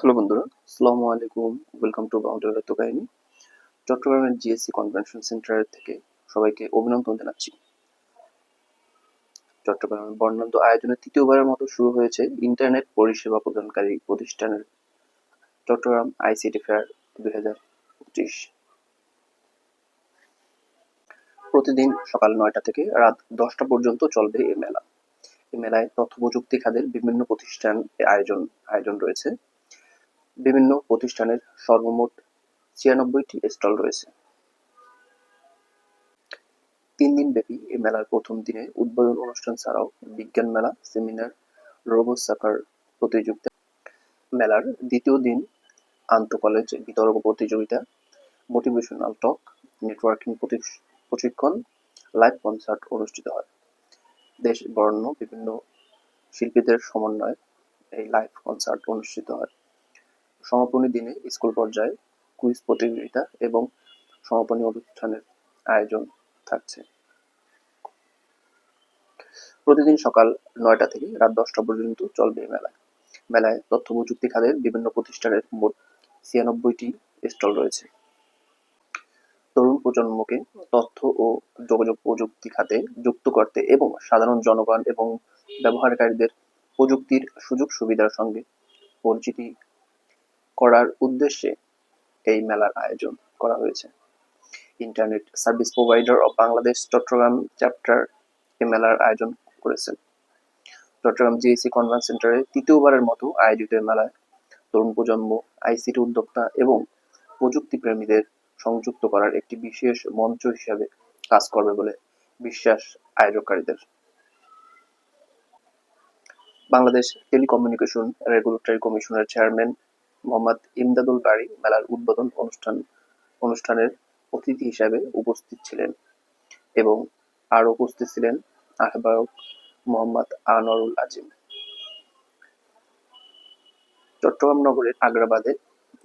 Hello বন্ধুরা, আসসালামু আলাইকুম। ওয়েলকাম টু বাউন্ডারি তথ্য কাহিনী। চট্টগ্রামের জিএসসি কনভেনশন সেন্টার থেকে সবাইকে অভিনন্দন জানাচ্ছি। চট্টগ্রামের বর্ণাঢ্য আয়োজনে তৃতীয়বারের মতো শুরু হয়েছে ইন্টারনেট পরিষেবা প্রদানকারী প্রতিষ্ঠানের চট্টগ্রাম আইসিটি ফেয়ার 2025। প্রতিদিন সকাল 9টা থেকে রাত 10টা পর্যন্ত চলবে এই মেলা। এই মেলায় তথ্য প্রযুক্তি খাতের বিভিন্ন প্রতিষ্ঠান আয়োজন রয়েছে। বিভিন্ন প্রতিষ্ঠানের সর্বমোট 96টি স্টল রয়েছে। 3 দিনব্যাপী এই মেলার প্রথম দিনে উদ্বোধন অনুষ্ঠান ছাড়াও বিজ্ঞান মেলা, সেমিনার, রোবো সাকার প্রতিযোগিতা। মেলার দ্বিতীয় দিন আন্তঃকলেজ বিতর্ক প্রতিযোগিতা, মোটিভেশনাল টক, নেটওয়ার্কিং প্রশিক্ষণ, লাইভ কনসার্ট অনুষ্ঠিত হয়। দেশ বরেণ্য বিভিন্ন শিল্পীদের সমন্বয়ে এই লাইভ কনসার্ট অনুষ্ঠিত হয়। সমাপনী দিনে স্কুল পর্যায়ে কুইজ প্রতিযোগিতা এবং সমাপনী অনুষ্ঠানের আয়োজন থাকছে। প্রতিদিন সকাল 9টা থেকে রাত 10টা পর্যন্ত চলবে এই মেলা। মেলায় তথ্য প্রযুক্তি খাতের বিভিন্ন প্রতিষ্ঠানের মোট 96টি স্টল রয়েছে। তরুণ প্রজন্মকে তথ্য ও যোগাযোগ প্রযুক্তি খাতে যুক্ত করতে এবং সাধারণ জনগণ এবং ব্যবহারকারীদের প্রযুক্তির সুযোগ সুবিধার সঙ্গে পরিচিতি করার উদ্দেশ্যে এই মেলার আয়োজন করা হয়েছে। Internet service provider of Bangladesh Chittagong chapter এই মেলার আয়োজন করেছেন। চট্টগ্রাম জিএসসি কনভেনশন সেন্টারে তৃতীয়বারের মতো আয়োজিত এই মেলায় তরুণ প্রজন্ম, আইসিটি উদ্যোক্তা এবং প্রযুক্তি প্রেমীদের সংযুক্ত করার একটি বিশেষ মঞ্চ হিসাবে কাজ করবে বলে বিশ্বাস আয়োজককারীদের। বাংলাদেশ টেলিকমিউনিকেশন রেগুলেটরি কমিশনের চেয়ারম্যান মোহাম্মদ ইমদাদুল বারী মেলার উদ্বোধন অনুষ্ঠানের অতিথি হিসাবে উপস্থিত ছিলেন এবং আরও উপস্থিত ছিলেন আহ্বায়ক মোহাম্মদ আনোয়ারুল আজিম। চট্টগ্রাম নগরের আগ্রাবাদে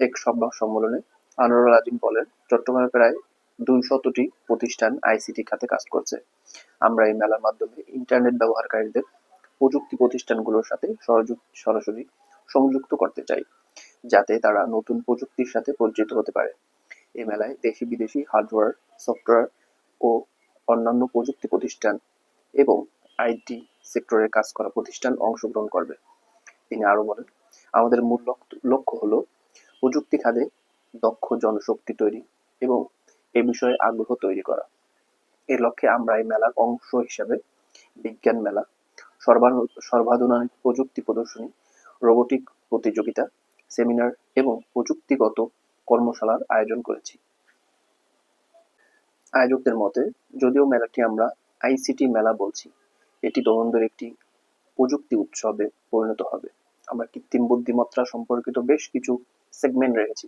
এক সংবাদ সম্মেলনে আনোয়ারুল আজিম বলেন, চট্টগ্রামে প্রায় 200টি প্রতিষ্ঠান আইসিটি খাতে কাজ করছে। আমরা এই মেলার মাধ্যমে ইন্টারনেট ব্যবহারকারীদের প্রযুক্তি প্রতিষ্ঠানগুলোর সাথে সরাসরি সংযুক্ত করতে চাই, যাতে তারা নতুন প্রযুক্তির সাথে পরিচিত হতে পারে। এই মেলায় দেশি বিদেশি হার্ডওয়্যার, সফটওয়্যার ও অন্যান্য প্রযুক্তি প্রতিষ্ঠান এবং আইটি সেক্টরে কাজ করা প্রতিষ্ঠান অংশগ্রহণ করবে। তিনি আরো বলেন, আমাদের মূল লক্ষ্য হলো প্রযুক্তি খাতে দক্ষ জনশক্তি তৈরি এবং এ বিষয়ে আগ্রহ তৈরি করা। এই লক্ষ্যে আমরা এই মেলার অংশ হিসাবে বিজ্ঞান মেলা, সর্বাধুনিক প্রযুক্তি প্রদর্শনী, রোবোটিক প্রতিযোগিতা, সেমিনার এবং প্রযুক্তিগত কর্মশালার আয়োজন করেছি। আয়োজকদের মতে, যদিও মেলাটি আমরা আইসিটি মেলা বলছি, এটি তরুণদের একটি প্রযুক্তি উৎসবে পরিণত হবে। আমরা কৃত্রিম বুদ্ধিমত্তা সম্পর্কিত বেশ কিছু সেগমেন্ট রেখেছি,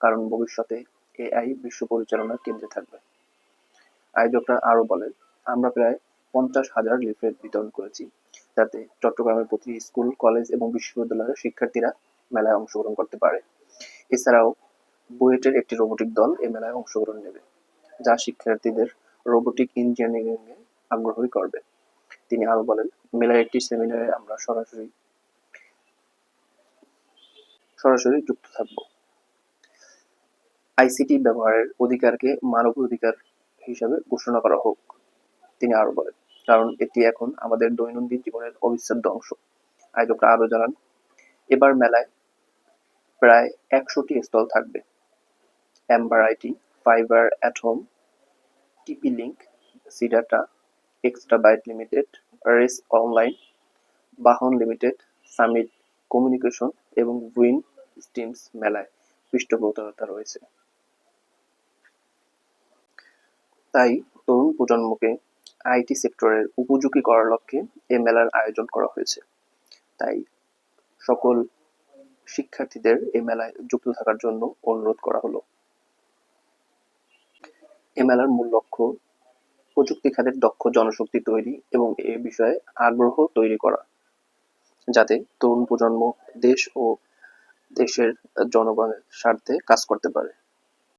কারণ ভবিষ্যতে এআই বিশ্ব পরিচালনার কেন্দ্রে থাকবে। আয়োজকরা আরো বলেন, আমরা প্রায় 50,000 লিফলেট বিতরণ করেছি, যাতে চট্টগ্রামের প্রতি স্কুল, কলেজ এবং বিশ্ববিদ্যালয়ের শিক্ষার্থীরা মেলায় অংশগ্রহণ করতে পারে। এছাড়াও বুয়েটের একটি রোবোটিক দল এই মেলায় অংশগ্রহণ নেবে, যা শিক্ষার্থীদের রোবোটিক ইঞ্জিনিয়ারিং এ আগ্রহী করবে। তিনি আরো বলেন, মেলার একটি সেমিনারে আমরা সরাসরি যুক্ত থাকব। আইসিটি ব্যবহারের অধিকারকে মানবাধিকার হিসাবে ঘোষণা করা হোক, তিনি আরো বলেন, কারণ এটি এখন আমাদের দৈনন্দিন জীবনের অবিচ্ছেদ্য অংশ। আয়োজকরা আরো জানান, এবার মেলায় প্রায় 100টি স্টল থাকবে। Amber IT, Fiber at Home, TP Link, Cdata, Extrabyte Limited, Race Online, Bahon Limited, Summit Communication এবং উইন স্টিমস মেলায় পৃষ্ঠপোষকতা রয়েছে। তাই তরুণ প্রজন্মকে আইটি সেক্টরের উপযোগী করার লক্ষ্যে এই মেলার আয়োজন করা হয়েছে। তাই সকল শিক্ষার্থীদের এই মেলায় যুক্ত থাকার জন্য অনুরোধ করা হলো। এই মেলার মূল লক্ষ্য প্রযুক্তি খাতের দক্ষ জনশক্তি তৈরি এবং এ বিষয়ে আগ্রহ তৈরি করা, যাতে তরুণ প্রজন্ম দেশ ও দেশের জনগণের স্বার্থে কাজ করতে পারে।